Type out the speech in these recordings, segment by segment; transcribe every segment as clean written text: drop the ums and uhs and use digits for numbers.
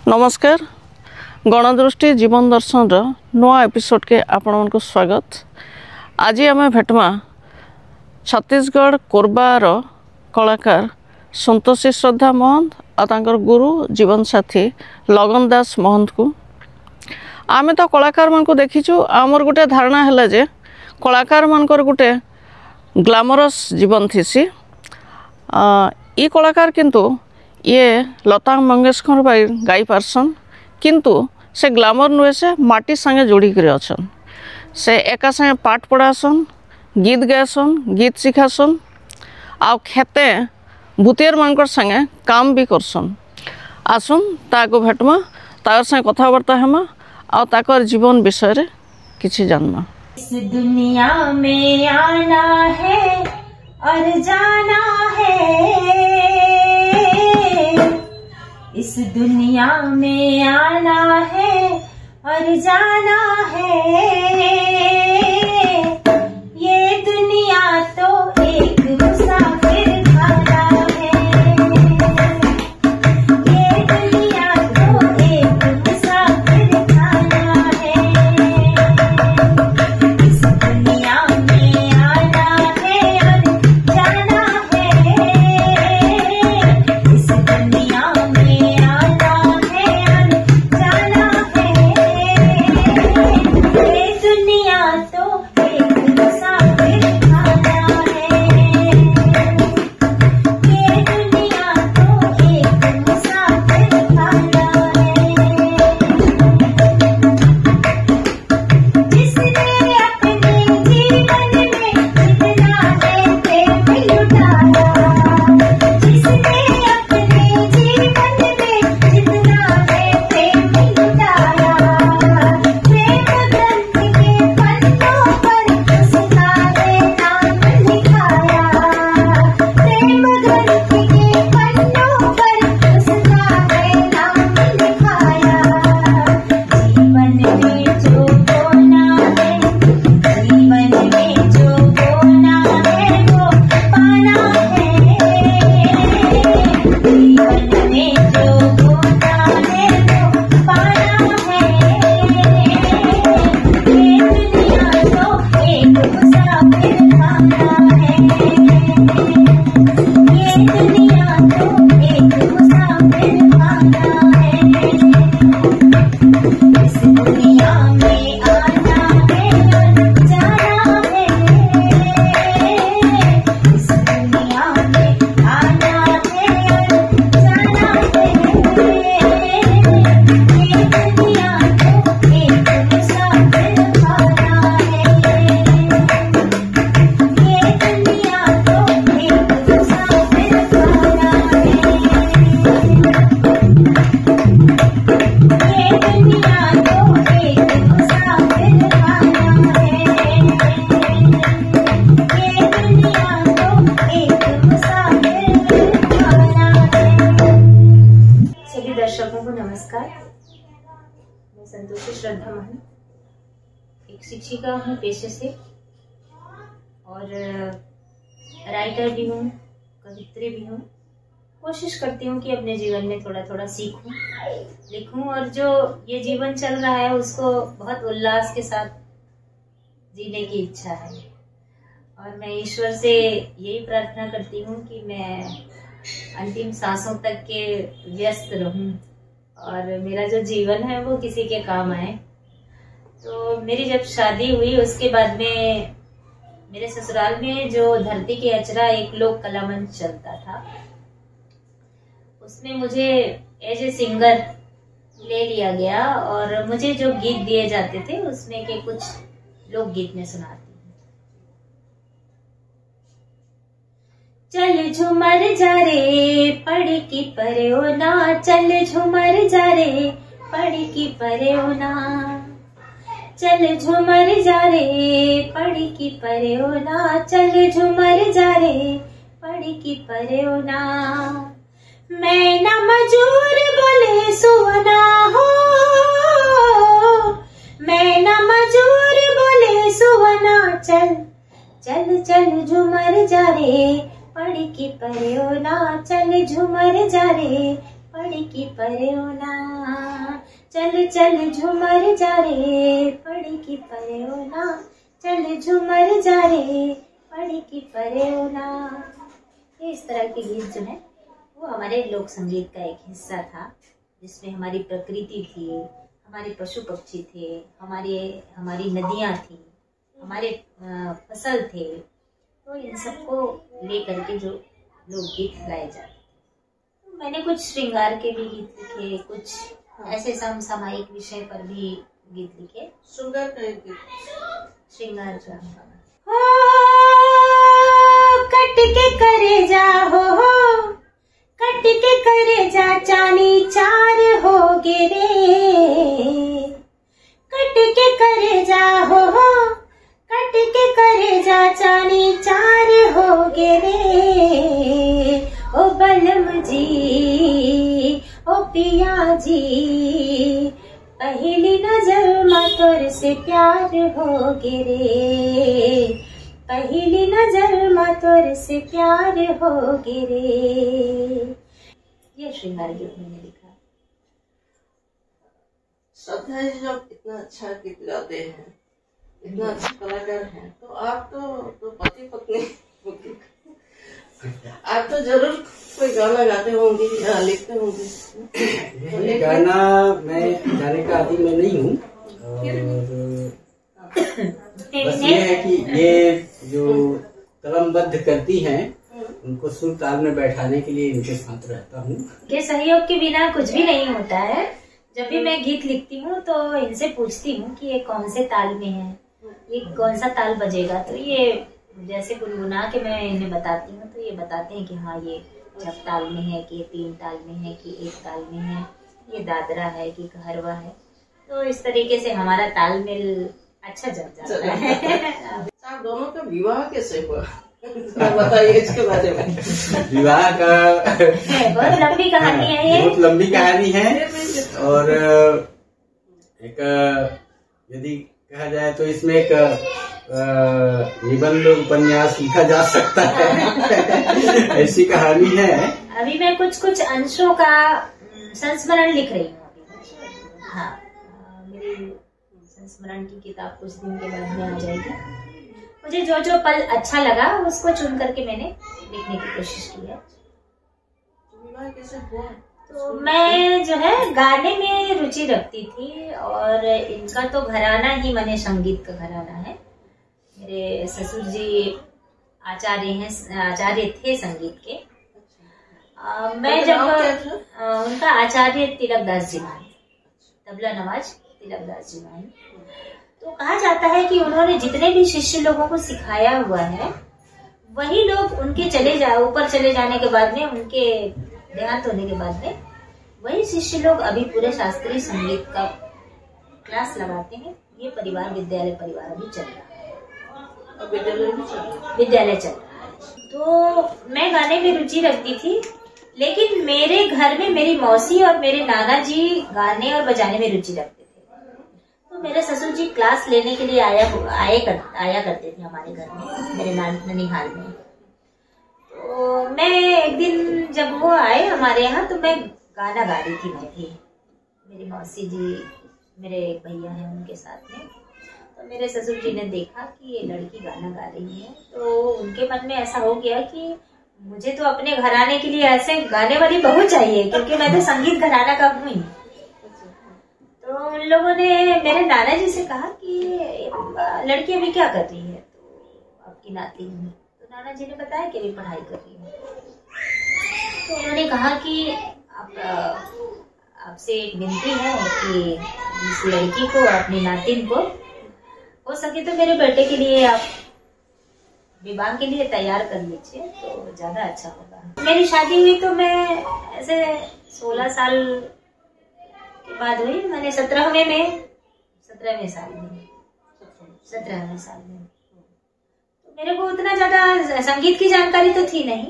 नमस्कार गणदृष्टि जीवन दर्शन नुआ एपिसोड के आपण को स्वागत। आज आम भेटमा छत्तीसगढ़ कोरबार कलाकार संतोषी श्रद्धा महंत और गुरु जीवन साथी लगन दास महंत को। आम तो कलाकार मान को देखीचु आमर गोटे धारणा है जे कलाकार मानकर गोटे ग्लैमरस जीवन थीसी। ये कलाकार किंतु ये लता मंगेशकर भाई गाई पारसन किंतु से ग्लैमर नुहे से माटी संगे जोड़ी कर अछन। से एका संगे पाठ पढ़ासन, गीत गायसन, गीत शिखासन आ खेते भूतियर मानकर संगे काम भी करसन। आसन ताको भेटमा तार संगे कथबार्ता हेमा आ ताकर जीवन विषय रे किछि जानना। इस दुनिया में आना है और जाना है, इस दुनिया में आना है और जाना है। ये दुनिया तो एक मुसाफिर खाना है, ये दुनिया तो एक मुसाफिर खाना है। इस दुनिया में आना है और जाना है, इस दुनिया में आना है और जाना है। ये दुनिया तो एक मुसाफिर खाना है, ये दुनिया तो एक मुसाफिर खाना है। जिसने अपने जीवन में जितना है प्रेम लुटाया, जिसने अपने जीवन में जितना है प्रेम लुटाया, प्रेम ग्रंथ के पन्नों पर उसका है नाम लिखाया, प्रेम ग्रंथ के पन्नों पर उसका है नाम लिखाया। जीवन में जो खोना है, जीवन में जो खोना है वो पाना है, जीवन में जो खोना है वो पाना है। ये दुनिया तो एक मुसाफिर खाना है, ये दुनिया तो एक मुसाफिर खाना है। इस दुनिया में आना है और जाना है, इस दुनिया में आना है और जाना है। ये दुनिया तो एक मुसाफिर खाना है, ये दुनिया तो एक मुसाफिर खाना है, ये दुनिया तो एक मुसाफिर खाना है, ये दुनिया तो एक मुसाफिर खाना है। सभी दर्शकों को नमस्कार। मैं संतोषी श्रद्धा महंत, एक शिक्षिका हूँ पेशे से और राइटर भी हूँ, कवित्री भी हूँ। कोशिश करती हूँ कि अपने जीवन में थोड़ा थोड़ा सीखूं, लिखूं और जो ये जीवन चल रहा है उसको बहुत उल्लास के साथ जीने की इच्छा है। और मैं ईश्वर से यही प्रार्थना करती हूँ कि मैं अंतिम सांसों तक के व्यस्त रहूं और मेरा जो जीवन है वो किसी के काम आए। तो मेरी जब शादी हुई उसके बाद में मेरे ससुराल में जो धरती के अचरा एक लोक कला मंच चलता था, उसमें मुझे एज ए सिंगर ले लिया गया और मुझे जो गीत दिए जाते थे उसमें के कुछ लोकगीत में सुनाती हूँ। चल झूमर जा रे पढ़ की परे ओ ना, चल झूमर जा रे पढ़ की परे ओ ना, चल झूमर जा रे पढ़ की परे ओ ना, चल झूमर जा रे पढ़ की परे ओ ना। मैं न मजूर बोले सुना हो, मैं न मजूर बोले सुना, चल चल चल झूमर जा रे पढ़ की परे ओ ना, चल झूमर जा रे पढ़ पड़ी की परेओना, चल चल झूमर जा रे पड़ी की परेओना, चल झूमर जा रे पड़ी की परेओना। ये इस तरह के गीत जो है वो हमारे लोक संगीत का एक हिस्सा था, जिसमें हमारी प्रकृति थी, हमारे पशु पक्षी थे, हमारी नदियाँ थी, हमारे फसल थे। तो इन सबको लेकर के जो लोकगीत गाए जाते। तो मैंने कुछ श्रृंगार के भी गीत लिखे, कुछ ऐसे समसामयिक विषय पर भी गीत लिखे। श्रृंगार का एक गीत, श्रृंगार का हो कट के करे जा, हो कट के करे जा, चानी चार हो गे रे, कट के करे जा, हो कट के करे जा, चानी चार हो गे रे। ओ बलम जी ओ पिया जी, पहली नजर में तोर से प्यार हो गे रे, पहली नजर में तोर से प्यार हो गे रे। ये श्रृंगार गीत मैंने लिखा। श्रद्धा जी जब इतना अच्छा गीत गाते हैं, इतना अच्छा कलाकार हैं, तो आप तो पति पत्नी, आप तो जरूर कोई गाना गाते होंगे या लिखते होंगे। गाना मैं गाने का आदि मैं नहीं हूँ, बस ये है कि ये जो कलमबद्ध करती हैं उनको सुर ताल में बैठाने के लिए इनके साथ रहता हूँ। के सहयोग के बिना कुछ भी नहीं होता है। जब भी मैं गीत लिखती हूँ तो इनसे पूछती हूँ कि ये कौन से ताल में है, ये कौन सा ताल बजेगा। तो ये जैसे गुनगुना के मैं इन्हें बताती हूँ तो ये बताते हैं कि हाँ ये जब ताल में है, कि ये 3 ताल में है, कि 1 ताल में है, ये दादरा है कि कहरवा है। तो इस तरीके से हमारा तालमेल अच्छा जम जाता है। आप दोनों का विवाह कैसे हुआ, बताइए इसके बारे में। विवाह का बहुत लंबी कहानी है ये, बहुत लंबी कहानी है। और एक यदि कहा जाए तो इसमें एक निबंध उपन्यास लिखा जा सकता है। ऐसी कहानी है। अभी मैं कुछ अंशों का संस्मरण लिख रही हूँ अभी। हाँ, मेरी संस्मरण की किताब कुछ दिन के बाद में आ जाएगी। मुझे जो जो पल अच्छा लगा उसको चुन करके मैंने लिखने की कोशिश की है। विवाह कैसे हुआ? तो मैं जो है गाने में रुचि रखती थी, और इनका तो घराना ही माने संगीत का घराना है। मेरे ससुर जी आचार्य थे संगीत के। मैं जब उनका आचार्य तिलकदास जी मान, तबला नवाज तिलकदास जी मान। तो कहा जाता है कि उन्होंने जितने भी शिष्य लोगों को सिखाया हुआ है, वही लोग उनके ऊपर चले जाने के बाद में, उनके देहांत होने के बाद में, वही शिष्य लोग अभी पूरे शास्त्रीय संगीत का क्लास लगाते हैं। ये विद्यालय परिवार अभी चल रहा है, विद्यालय चल रहा है। तो मैं गाने में रुचि रखती थी, लेकिन मेरे घर में मेरी मौसी और मेरे नाना जी गाने और बजाने में रुचि रखते थे। तो मेरे ससुर जी क्लास लेने के लिए आया करते थे हमारे घर में, मेरे ननिहाल में। तो मैं एक दिन जब वो आए हमारे यहाँ, तो मैं गाना गा रही थी। मैं भी, मेरी मौसी जी, मेरे एक भैया हैं उनके साथ में। तो मेरे ससुर जी ने देखा कि ये लड़की गाना गा रही है, तो उनके मन में ऐसा हो गया कि मुझे तो अपने घराने के लिए ऐसे गाने वाली बहू चाहिए, क्योंकि मैं तो संगीत घराना का हूँ ही। तो उन लोगों ने मेरे नाना जी से कहा कि लड़की अभी क्या कर रही है, तो आपकी नाती। तो नाना जी ने बताया कि अभी पढ़ाई कर रही है। तो उन्होंने कहा कि आपसे एक विनती है कि इस लड़की को, अपनी नातिन को, हो सके तो मेरे बेटे के लिए आप विवाह के लिए तैयार कर लीजिए, तो ज्यादा अच्छा होगा। मेरी शादी हुई तो मैं ऐसे 16 साल के बाद हुई। मैंने 17वें साल में। तो मेरे को उतना ज्यादा संगीत की जानकारी तो थी नहीं,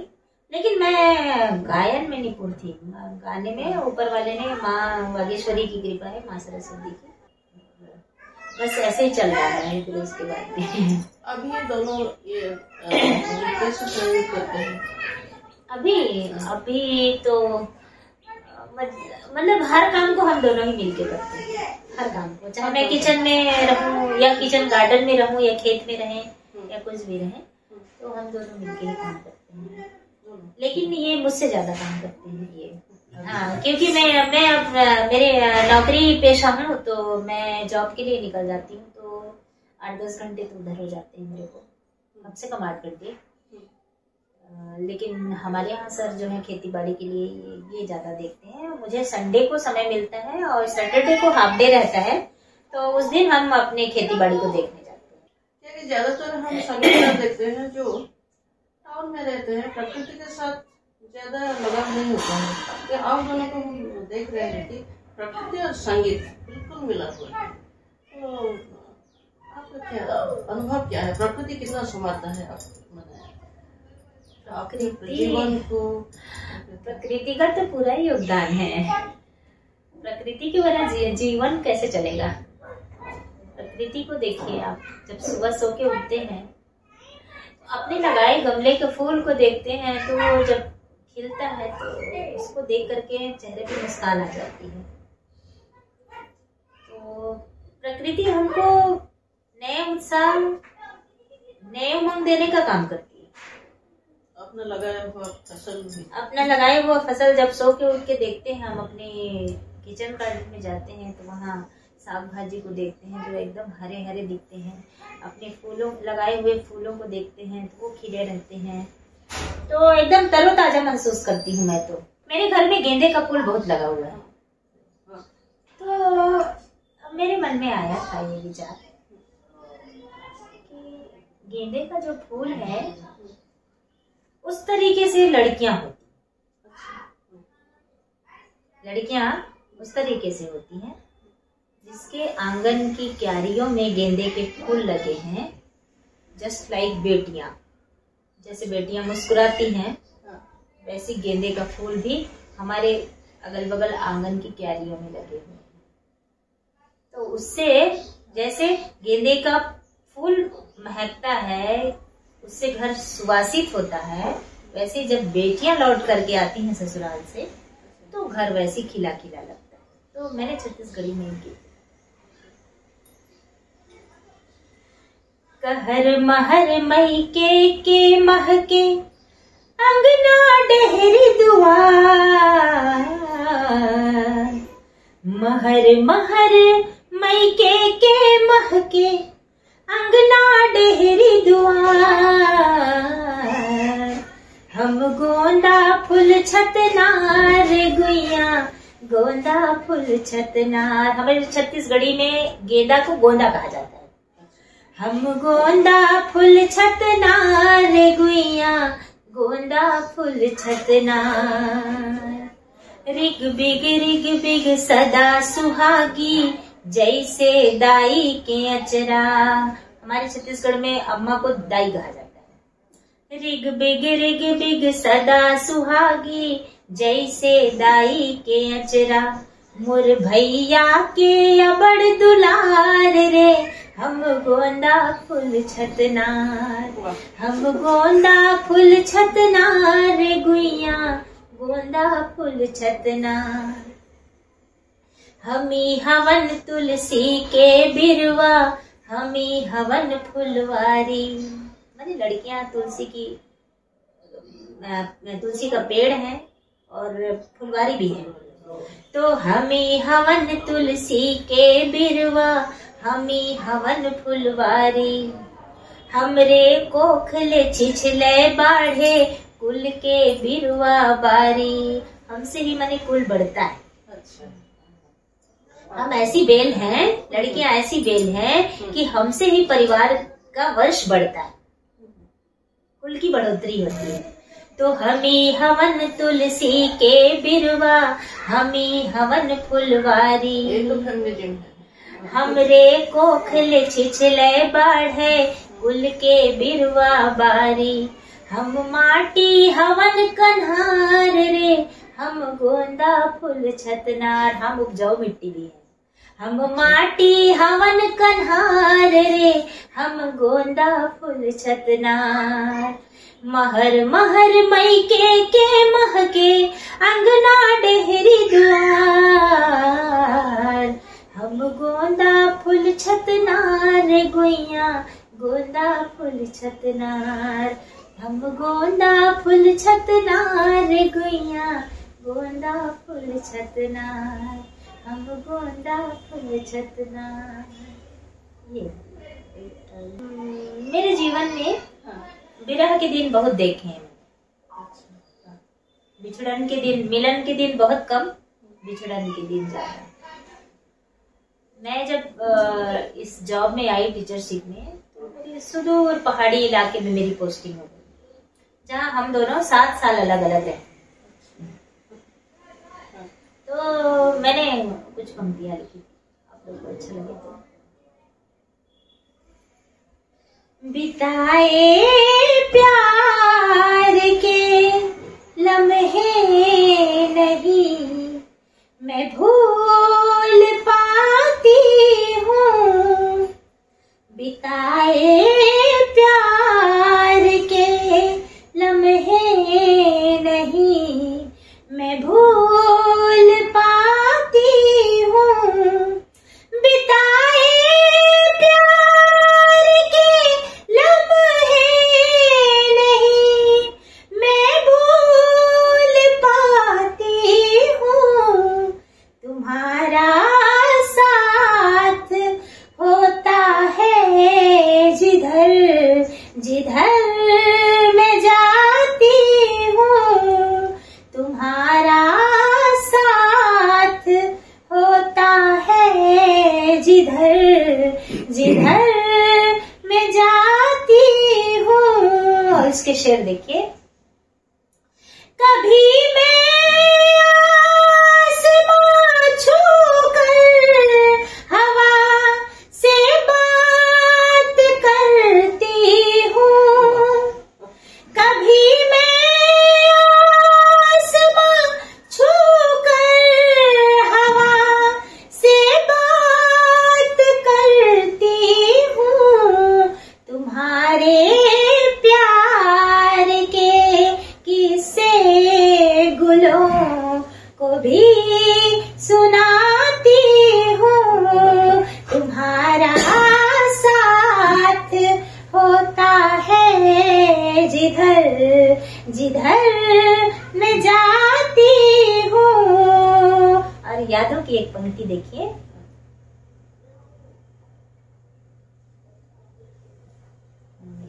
लेकिन मैं गायन में निपुण थी। गाने में ऊपर वाले ने, माँ वागेश्वरी की कृपा है, माँ सरस्वती की, बस ऐसे ही चल रहा है। फिर उसके बाद में अभी ये दोनों ये कैसे प्रयोग करते हैं? अभी तो मतलब हर काम को हम दोनों ही मिलके करते हैं, हर काम को, चाहे मैं किचन में रहूं या किचन गार्डन में रहूं या खेत में रहें या कुछ भी रहें, तो हम दोनों मिलके ही काम करते हैं। लेकिन ये मुझसे ज्यादा काम करते हैं ये। हाँ, क्योंकि मैं अब मेरे नौकरी पेशा हूँ, तो मैं जॉब के लिए निकल जाती हूँ, तो 8-10 घंटे तो उधर हो जाते हैं मेरे को, कम से कम 8 घंटे। लेकिन हमारे यहाँ सर जो है खेती बाड़ी के लिए ये ज्यादा देखते हैं। मुझे संडे को समय मिलता है और सैटरडे को हाफ डे रहता है, तो उस दिन हम अपने खेती बाड़ी को देखने जाते हैं। क्योंकि ज्यादातर हम सभी देखते हैं जो टाउन में रहते हैं, प्रकृति के साथ ज्यादा लगाव नहीं होता है। तो आप दोनों को हम देख रहे हैं कि प्रकृति और संगीत बिल्कुल मिला हुआ है। तो आपका क्या अनुभव क्या है, प्रकृति कितना समाता है आपके जीवन को? प्रकृति का तो पूरा ही योगदान है। प्रकृति के बिना जीवन कैसे चलेगा? प्रकृति को देखिए आप, जब सुबह सो के उठते हैं, अपने लगाए गमले के फूल को देखते हैं, तो वो जब खिलता है तो उसको देख करके चेहरे पे मुस्कान आ जाती है। तो प्रकृति हमको नए उत्साह, नए उमंग देने का काम करती है। अपना लगाया हुआ फसल जब सो के उठ के देखते हैं, हम अपने किचन गार्डन में जाते हैं, तो वहाँ साग भाजी को देखते हैं जो एकदम हरे हरे दिखते हैं। अपने लगाए हुए फूलों को देखते हैं तो वो खिले रहते हैं, तो एकदम तरोताजा महसूस करती हूँ मैं। तो मेरे घर में गेंदे का फूल बहुत लगा हुआ है, तो मेरे मन में आया था ये विचार कि गेंदे का जो फूल है उस तरीके से लड़कियां उस तरीके से होती हैं, जिसके आंगन की क्यारियों में गेंदे के फूल लगे हैं, जस्ट लाइक बेटियां। जैसे बेटियां मुस्कुराती हैं, वैसे गेंदे का फूल भी हमारे अगल बगल आंगन की क्यारियों में लगे हुए हैं। तो उससे जैसे गेंदे का फूल महकता है, उससे घर सुवासित होता है, वैसे जब बेटियां लौट करके आती हैं ससुराल से, तो घर वैसे खिला खिला लगता है। तो मैंने छत्तीसगढ़ी में की कहर महर मई के महके अंगना डेहरी दुआर, महर महर मई के महके अंगना डेहरी दुआर, हम गोंदा फूल छतनार गुइया, गोंदा फूल छतनार। हमारे छत्तीसगढ़ी में गेंदा को गोंदा कहा जाता है। हम गोंदा फूल छतनार गुइया, गोंदा फूल छतनार, रिग बिग सदा सुहागी, जैसे दाई के अचरा। हमारे छत्तीसगढ़ में अम्मा को दाई कहा जाता है। रिग बिग सदा सुहागी, जैसे दाई के अचरा, मोर भैया के अबड़ दुलार रे, हम गोंदा फूल छतनार, हम गोंदा फूल छतनार गुइया, गोंदा फूल छतनार। हमी हवन तुलसी के बिरवा, हमी हवन फुलवारी। माने लड़कियां तुलसी का पेड़ है और फुलवारी भी है। तो हमी हवन तुलसी के बिरवा, हमी हवन फुलवारी, हमरे कोखले छिछले बाढ़े, कुल के बिरवा बारी। हमसे ही माने कुल बढ़ता है। अच्छा। हम ऐसी बेल हैं, लड़कियां ऐसी बेल हैं कि हमसे ही परिवार का वर्ष बढ़ता है, कुल की बढ़ोतरी होती है। तो हमी हवन तुलसी के बिरवा, हमी हवन फुलवारी, हमरे कोखले छिछले बाढ़े, कुल के बिरवा बारी, हम माटी हवन कन्हार रे, हम गोंदा फूल छतनार। हम उपजाऊ मिट्टी भी है। हम माटी हवन कन्हार रे, हम गोंदा फूल छतनार, महर महर मैके के महके अंगना डेहरी द्वार। हम गोंदा फूल छतनार गोइया गोंदा फूल छतनार। हम गोंदा फूल छतनार गोइया गोंदा फूल छतनार। हम गोंदा फूल छतनार। ये मेरे जीवन में विरह के दिन बहुत देखे हैं। बिछड़न के दिन, मिलन के दिन बहुत कम, बिछड़न के दिन ज्यादा। मैं जब इस जॉब में आई टीचरशिप में, तो मेरी सुदूर पहाड़ी इलाके में मेरी पोस्टिंग हो गई, जहाँ हम दोनों 7 साल अलग अलग रहे। तो मैंने कुछ पंक्तियां लिखी, आप लोग को अच्छा लगे तो। बिताए प्यार के लम्हे नहीं मैं भूल पाती हूँ। बिताए प्यार के लम्हे नहीं मैं भूल पाती हूँ। बिताए प्यार के लम्हे नहीं मैं भूल पाती हूँ। तुम्हारा साथ होता है जिधर जिधर मैं जाती हूँ। तुम्हारा साथ होता है जिधर जिधर मैं जाती हूँ। और इसके शेर देखिए। कभी मैं आसमां छूकर हवा से बात करती हूँ। कभी मैं आसमां छूकर हवा से बात करती हूँ। तुम्हारे प्यार के किस्से गुलों को भी सुनाती हूँ। तुम्हारा साथ होता है जिधर जिधर मैं जाती हूँ। और यादों की एक पंक्ति देखिए।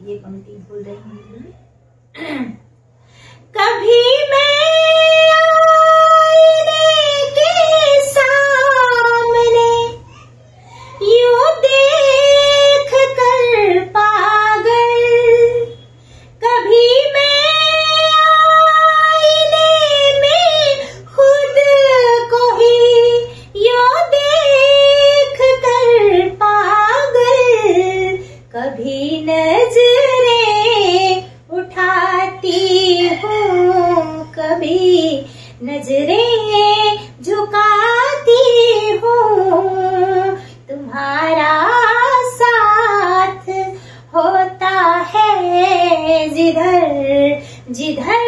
ये पंक्ति भूल रही हूँ। कभी मैं आईने के सामने यूं देख कर पागल। कभी मैं आईने में खुद को ही यूं देख कर पागल। कभी नजरें उठाती हूँ, कभी नजरें झुकाती हूँ। तुम्हारा साथ होता है जिधर जिधर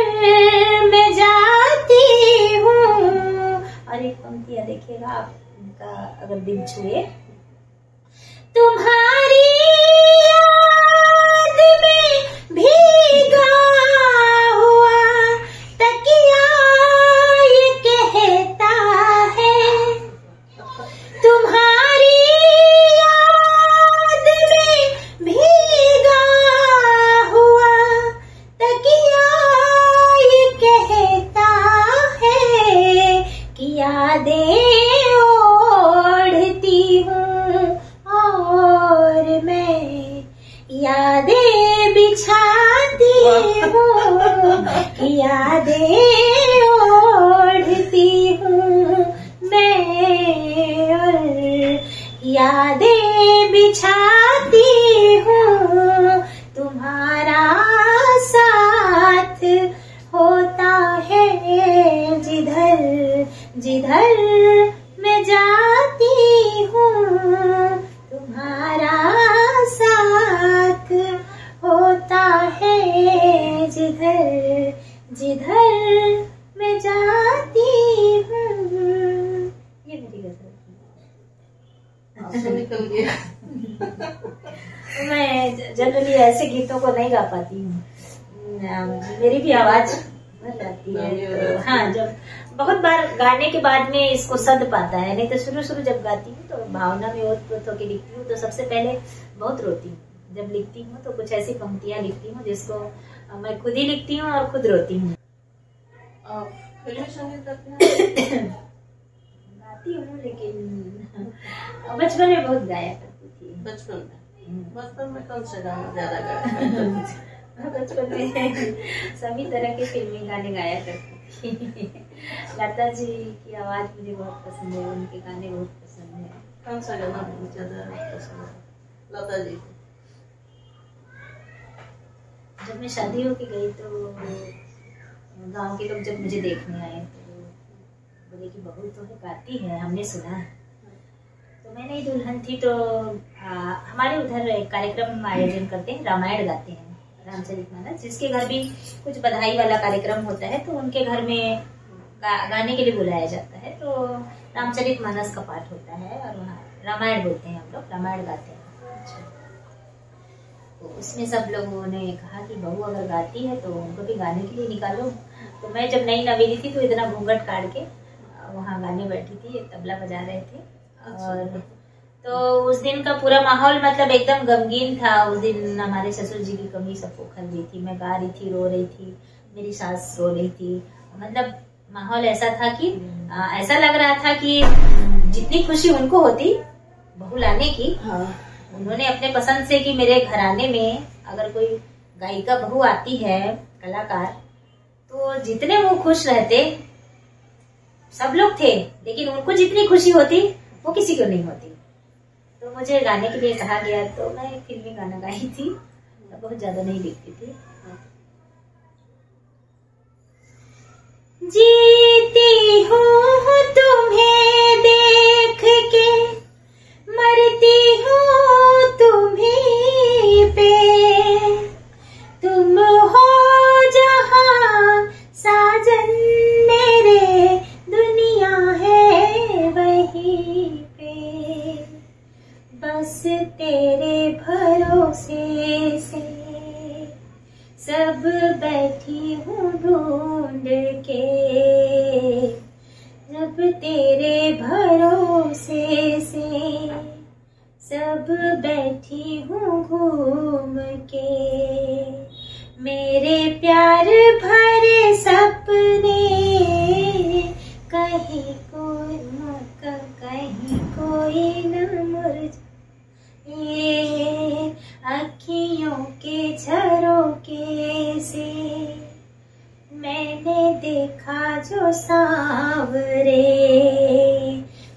मैं जाती हूँ। और एक पंक्तियां देखिएगा आप, उनका अगर दिल छुए। तुम्हारी याद में भीगा हुआ तकिया ये कहता है। तुम्हारी याद में भीगा हुआ तकिया ये कहता है कि यादें ओढ़ती हूँ और मैं यादें बिछाती हूँ। यादें ओढ़ती हूँ मैं और यादें बिछाती हूँ। तुम्हारा साथ होता है जिधर जिधर मैं जाती हूँ। तुम्हारा साथ होता है जिधर आंसू निकल गया। मैं जनरली ऐसे गीतों को नहीं गा पाती हूँ, मेरी भी आवाज भर जाती है। तो हाँ, जब बहुत बार गाने के बाद में इसको सद पाता है, नहीं तो शुरू जब गाती हूँ तो भावना में ओत होकर लिखती हूँ तो सबसे पहले बहुत रोती हूँ। जब लिखती हूँ तो कुछ ऐसी पंक्तियाँ लिखती हूँ जिसको मैं खुद ही लिखती हूँ और खुद रोती हूँ। फिल्मी संगीत करते हैं? गाती हूँ लेकिन बचपन में बहुत गाया करती थी। बचपन में कौन सा गाना ज्यादा गाया? बचपन में सभी तरह के फिल्मी गाने गाया करती थी। लता जी की आवाज मुझे बहुत पसंद है, उनके गाने बहुत पसंद है। कौन सा गाना ज्यादा पसंद है लता जी? जब मैं शादी होके गई तो गांव के लोग जब मुझे देखने आए तो बोले कि बहू तो गाती है, हमने सुना है। तो मैं नई दुल्हन थी तो हमारे उधर एक कार्यक्रम आयोजन करते हैं, रामायण गाते हैं, रामचरितमानस। जिसके घर भी कुछ बधाई वाला कार्यक्रम होता है तो उनके घर में गाने के लिए बुलाया जाता है। तो रामचरितमानस का पाठ होता है और वहाँ रामायण बोलते हैं, हम लोग रामायण गाते हैं। तो उसमें सब लोगों ने कहा कि बहू अगर गाती है तो उनको भी गाने के लिए निकालो। तो मैं जब नई नवेली थी तो इतना घूंघट काट के वहाँ गाने बैठी थी, तबला बजा रहे थे। और तो उस दिन का पूरा माहौल मतलब एकदम गमगीन था। उस दिन हमारे ससुर जी की कमी सबको खल रही थी, मैं गा रही थी, रो रही थी, मेरी सास रो रही थी। मतलब माहौल ऐसा था कि ऐसा लग रहा था कि जितनी खुशी उनको होती बहू लाने की, उन्होंने अपने पसंद से कि मेरे घराने में अगर कोई गायिका बहू आती है, कलाकार, तो जितने वो खुश रहते, सब लोग थे, लेकिन उनको जितनी खुशी होती वो किसी को नहीं होती। तो मुझे गाने के लिए कहा गया तो मैं फिल्मी गाना गाई थी, बहुत ज्यादा नहीं लिखती थी। जीती हूँ तुम्हें देख के, मरती हूँ तुम्हीं पे, तुम हो जहाँ साजन मेरे, दुनिया है वहीं पे, बस तेरे भरोसे से सब बैठी हूँ ढूंढ के, जब तेरे भरोसे से सब बैठी हूँ घूम के, मेरे प्यार भरे सपने कहीं कोई मौका, कहीं कोई न मुरझाए, अखियों के झरोके से मैंने देखा जो सांवरे,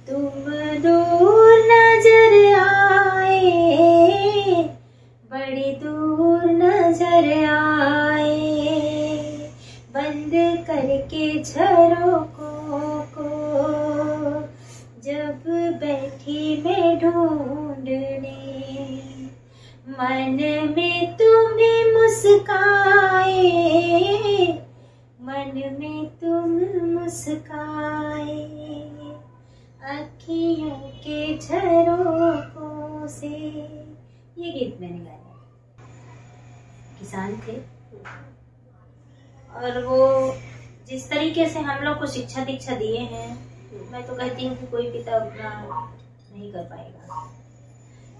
तुम दूर नजर आए, बड़ी दूर नजर आए, बंद करके झरोकों को जब बैठी मैं ढूंढने, मन में तुम्हें मुस्काए, मन में तुम मुस्काए, अखियों के झरोकों से। ये गीत मैंने गाया। किसान थे और वो जिस तरीके से हम लोग को शिक्षा दीक्षा दिए हैं, मैं तो कहती हूँ कि कोई पिता उतना नहीं कर पाएगा।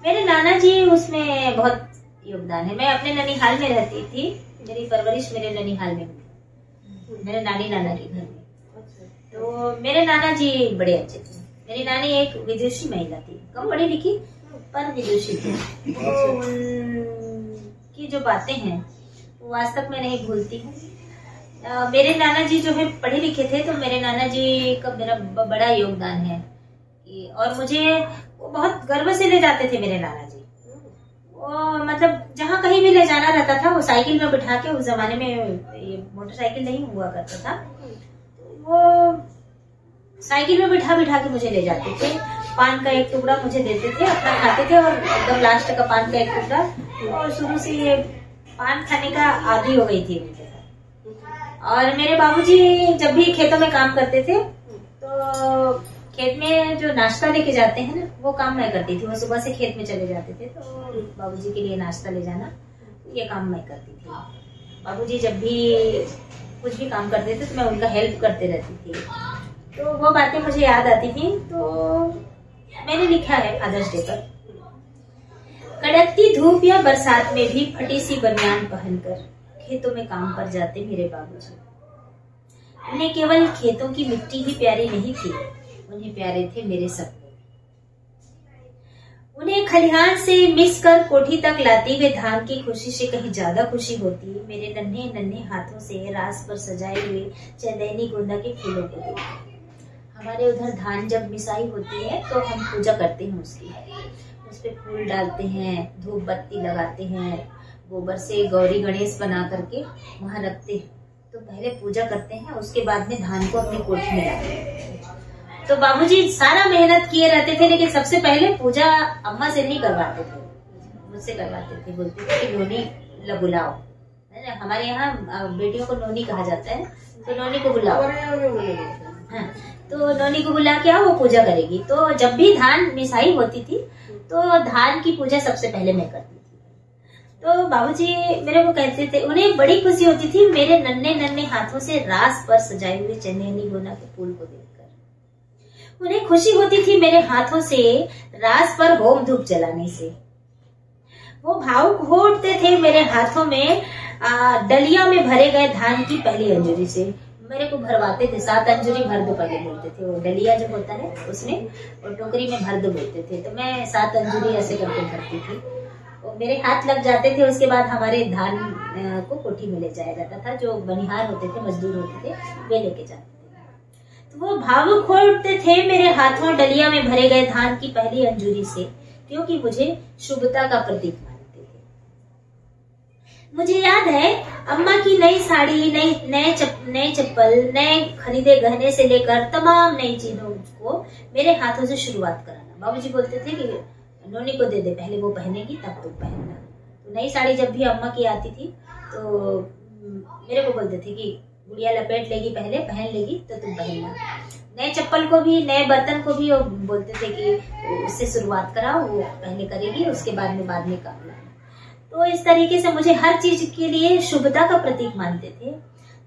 मेरे नाना जी उसमें बहुत योगदान है। मैं अपने ननिहाल में रहती थी, मेरी परवरिश मेरे ननिहाल में हुई, मेरे नानी नाना के घर में। तो मेरे नाना जी बड़े अच्छे थे। मेरी नानी एक विदेशी महिला थी, कम पढ़ी लिखी पर विदेशी थी। तो उनकी जो बातें हैं वो आज तक मैं नहीं भूलती हूँ। मेरे नाना जी जो है पढ़े लिखे थे, तो मेरे नाना जी का मेरा बड़ा योगदान है। और मुझे वो बहुत गर्व से ले जाते थे मेरे नाना जी। वो मतलब जहाँ कहीं भी ले जाना रहता था, वो साइकिल में बिठा के, उस जमाने में ये मोटरसाइकिल नहीं हुआ करता था, वो साइकिल में बिठा के मुझे ले जाते थे। पान का एक टुकड़ा मुझे देते थे, अपना खाते थे, और एकदम लास्ट का पान का एक टुकड़ा। और शुरू से ये पान खाने का आदी हो गई थी उनके साथ। और मेरे बाबूजी जब भी खेतों में काम करते थे तो खेत में जो नाश्ता लेके जाते हैं ना, वो काम मैं करती थी। वो सुबह से खेत में चले जाते थे, तो बाबूजी के लिए नाश्ता ले जाना, ये काम मैं करती थी। बाबूजी जब भी कुछ भी काम करते थे तो मैं उनका हेल्प करते रहती थी। तो वो बातें मुझे याद आती थी, तो मैंने लिखा है फादर्स डे पर, कड़कती धूप या बरसात में भी फटी सी बनियान पहनकर खेतों में काम पर जाते मेरे बाबूजी। उन्हें केवल खेतों की मिट्टी ही प्यारी नहीं थी, उन्हें प्यारे थे मेरे सपने। उन्हें खलिहान से मिस कर कोठी तक लाती हुए धान की खुशी से कहीं ज्यादा खुशी होती मेरे नन्हे नन्हे हाथों से रास पर सजाए हुए चंदैनी गोंदा के फूलों को देखकर। हमारे उधर धान जब मिसाई होती है तो हम पूजा करते हैं उसकी, उस पे फूल डालते हैं, धूप बत्ती लगाते हैं, गोबर से गौरी गणेश बना करके वहां रखते हैं। तो पहले पूजा करते हैं, उसके बाद में धान को अपनी कोठी में लाते हैं। तो बाबूजी सारा मेहनत किए रहते थे, लेकिन सबसे पहले पूजा अम्मा से नहीं करवाते थे, मुझसे करवाते थे। बोलते थे कि नोनी बुलाओ, है ना, हमारे यहाँ बेटियों को नोनी कहा जाता है, तो नोनी को बुलाओ। हाँ, तो नोनी को बुला के आओ, वो पूजा करेगी। तो जब भी धान मिसाई होती थी तो धान की पूजा सबसे पहले मैं करती थी। तो बाबूजी मेरे को कहते थे, उन्हें बड़ी खुशी होती थी मेरे नन्हे नन्हे हाथों से रास पर सजाए हुए चंदैनी गोंदा के फूल को देखकर। उन्हें खुशी होती थी मेरे हाथों से रास पर होम धूप जलाने से। वो भावुक हो उठते थे मेरे हाथों में डलिया में भरे गए धान की पहली अंजूरी से। मेरे को भरवाते थे, 7 अंजूरी भर दो पहले बोलते थे। वो डलिया जब होता है उसमें, और टोकरी में भर दो बोलते थे। तो मैं 7 अंजूरी ऐसे करके भरती थी, और मेरे हाथ लग जाते थे। उसके बाद हमारे धान को कोठी में ले जाया जाता था। जो बनिहार होते थे, मजदूर होते थे, वे लेके जाते थे। तो वो भावुक हो उठते थे मेरे हाथों डलिया में भरे गए धान की पहली अंजूरी से, क्योंकि मुझे शुभता का प्रतीक मानते थे। मुझे याद है अम्मा की नई साड़ी, नए चप्पल, नए खरीदे गहने से लेकर तमाम नई चीजों को मेरे हाथों से शुरुआत कराना। बाबूजी बोलते थे कि नोनी को दे दे, पहले वो पहनेगी तब तुम पहनना। तो नई साड़ी जब भी अम्मा की आती थी तो मेरे को बोलते थे कि गुड़िया लपेट लेगी, पहले पहन लेगी तो तुम पहनना। नए चप्पल को भी, नए बर्तन को भी वो बोलते थे कि उससे शुरुआत कराओ, वो पहले करेगी, उसके बाद में काम लाना। तो इस तरीके से मुझे हर चीज के लिए शुभता का प्रतीक मानते थे।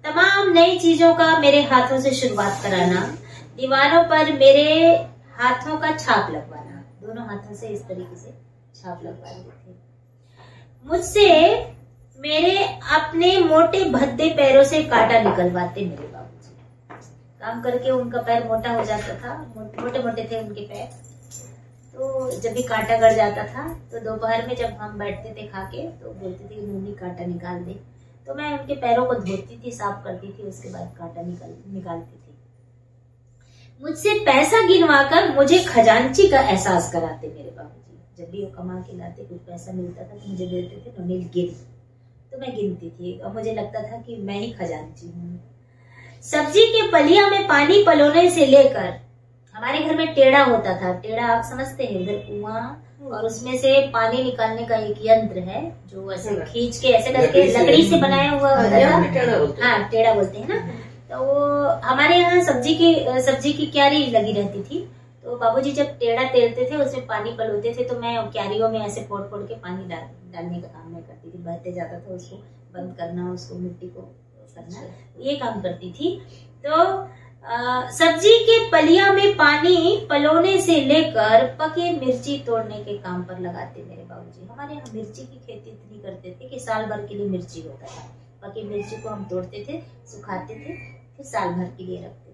तमाम नई चीजों का मेरे हाथों से शुरुआत कराना, दीवारों पर मेरे हाथों का छाप लगवाना, दोनों हाथों से इस तरीके से छाप लगवाते थे। मुझसे मेरे अपने मोटे भद्दे पैरों से कांटा निकलवाते मेरे बाबूजी। काम करके उनका पैर मोटा हो जाता था, मोटे मोटे थे उनके पैर। तो जब भी कांटा गड़ जाता था तो दोपहर में जब हम बैठते थे खा के, तो बोलते थे मम्मी कांटा निकाल दे। तो मैं उनके पैरों को धोती थी, साफ करती थी, उसके बाद कांटा निकालती थी। मुझसे पैसा गिनवाकर मुझे खजांची का एहसास कराते मेरे बाबूजी। जब भी वो कमा के लाते, कुछ पैसा मिलता था तो मुझे देते थे, नोनी गिन। तो मैं गिनती थी और मुझे लगता था कि मैं ही खजांची हूँ। सब्जी के पलिया में पानी पलोने से लेकर, हमारे घर में टेढ़ा होता था। टेढ़ा आप समझते हैं, इधर कुआं, और उसमें से पानी निकालने का एक यंत्र है जो ऐसे खींच के ऐसे करके लकड़ी से बनाया हुआ होता था। हाँ, टेढ़ा बोलते हैं ना। तो वो हमारे यहाँ सब्जी की क्यारी लगी रहती थी। तो बाबूजी जब टेढ़ा टेरते थे, उसमें पानी पलोते थे, तो मैं क्यारियों में ऐसे फोड़ फोड़ के पानी डालने का काम मैं करती थी। बहते जाता था, उसको बंद करना, उसको मिट्टी को करना, ये काम करती थी। तो सब्जी के पलिया में पानी पलोने से लेकर पके मिर्ची तोड़ने के काम पर लगाते मेरे बाबूजी। हमारे यहाँ मिर्ची की खेती इतनी करते थे कि साल भर के लिए मिर्ची होता था। पकी मिर्ची को हम तोड़ते थे, सुखाते थे, फिर साल भर के लिए रखते थे।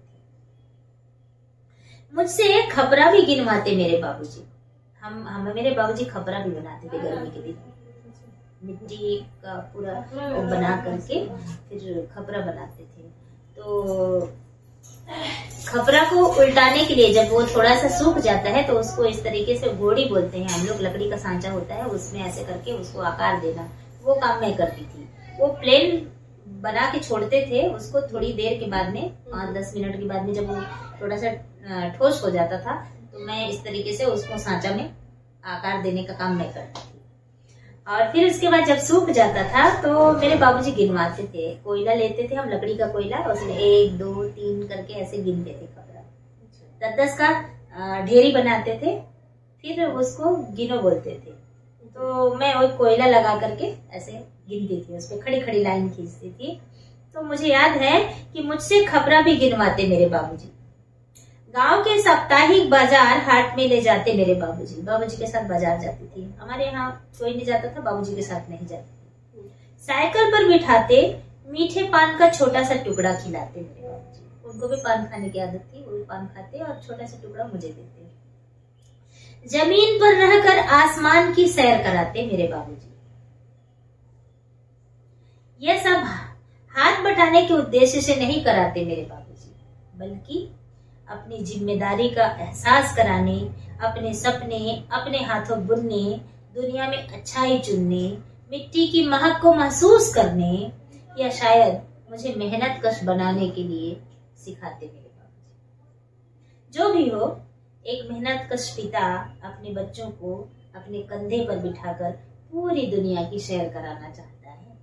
मुझसे खपरा भी गिनवाते मेरे बाबूजी। मेरे बाबूजी खपरा भी बनाते थे गर्मी के दिन। मिट्टी का पूरा बना करके फिर खपरा बनाते थे। तो खपरा को उल्टाने के लिए जब वो थोड़ा सा सूख जाता है तो उसको इस तरीके से घोड़ी बोलते हैं हम लोग, लकड़ी का सांचा होता है, उसमें ऐसे करके उसको आकार देना, वो काम मैं करती थी। वो प्लेन बना के छोड़ते थे, उसको थोड़ी देर के बाद में, 5-10 मिनट के बाद में, जब वो थोड़ा सा ठोस हो जाता था तो मैं इस तरीके से उसको सांचा में आकार देने का काम मैं करती थी। और फिर उसके बाद जब सूख जाता था तो मेरे बाबूजी गिनवाते थे। कोयला लेते थे हम, लकड़ी का कोयला, उसमें 1, 2, 3 करके ऐसे गिनते थे खपरा। 10-10 का ढेरी बनाते थे, फिर उसको गिनो बोलते थे। तो मैं वो कोयला लगा करके ऐसे गिनती थी, उस पर खड़ी खड़ी लाइन खींचती थी। तो मुझे याद है कि मुझसे खबरा भी गिनवाते मेरे बाबूजी। गांव के साप्ताहिक बाजार हाट में ले जाते मेरे बाबूजी। बाबूजी के साथ बाजार जाती थी, हमारे यहाँ कोई नहीं जाता था, बाबूजी के साथ नहीं जाती थी। साइकिल पर बिठाते, मीठे पान का छोटा सा टुकड़ा खिलाते मेरे बाबूजी। उनको भी पान खाने की आदत थी, वो भी पान खाते और छोटा सा टुकड़ा मुझे देते। जमीन पर रहकर आसमान की सैर कराते मेरे बाबूजी। यह सब हाथ बटाने के उद्देश्य से नहीं कराते मेरे बाबूजी, बल्कि अपनी जिम्मेदारी का एहसास कराने, अपने सपने अपने हाथों बुनने, दुनिया में अच्छाई चुनने, मिट्टी की महक को महसूस करने, या शायद मुझे मेहनत कश बनाने के लिए सिखाते मेरे बाबूजी। जो भी हो, एक मेहनत कश पिता अपने बच्चों को अपने कंधे पर बिठाकर पूरी दुनिया की सैर कराना चाहता है,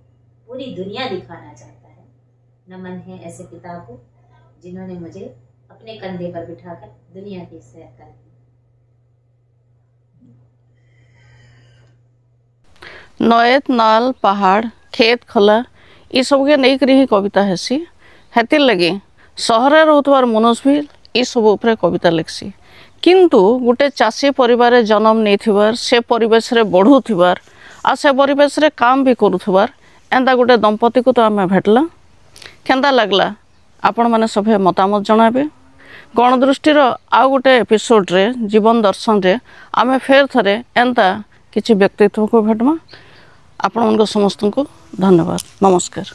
पूरी दुनिया दिखाना चाहता है। नमन है ऐसे पिता को जिन्होंने मुझे अपने कंधे पर बिठाकर दुनिया की सैर कराई। नयत नाल पहाड़ खेत खला ये सब के नहीं करी ही कविता हेसी, हेतिर लगी सहर रोथवार मनुष्य भी ये सब ऊपर कविता लिखसी। किंतु गोटे चाषी परिवार जन्म नहीं थिबार, से परिवेश रे बढ़ू थिबार आ से परिवेश रे काम भी करुथिबार एंता गोटे दंपति को तो आमे भेटला। केंता लागला आपण माने सभे मतामत जणाबे। गणदृष्टि आउ गोटे एपिसोड रे जीवन दर्शन रे आमे फेर थरे एंता किछि व्यक्तित्व को भेटमा। आपण समस्त को धन्यवाद। नमस्कार।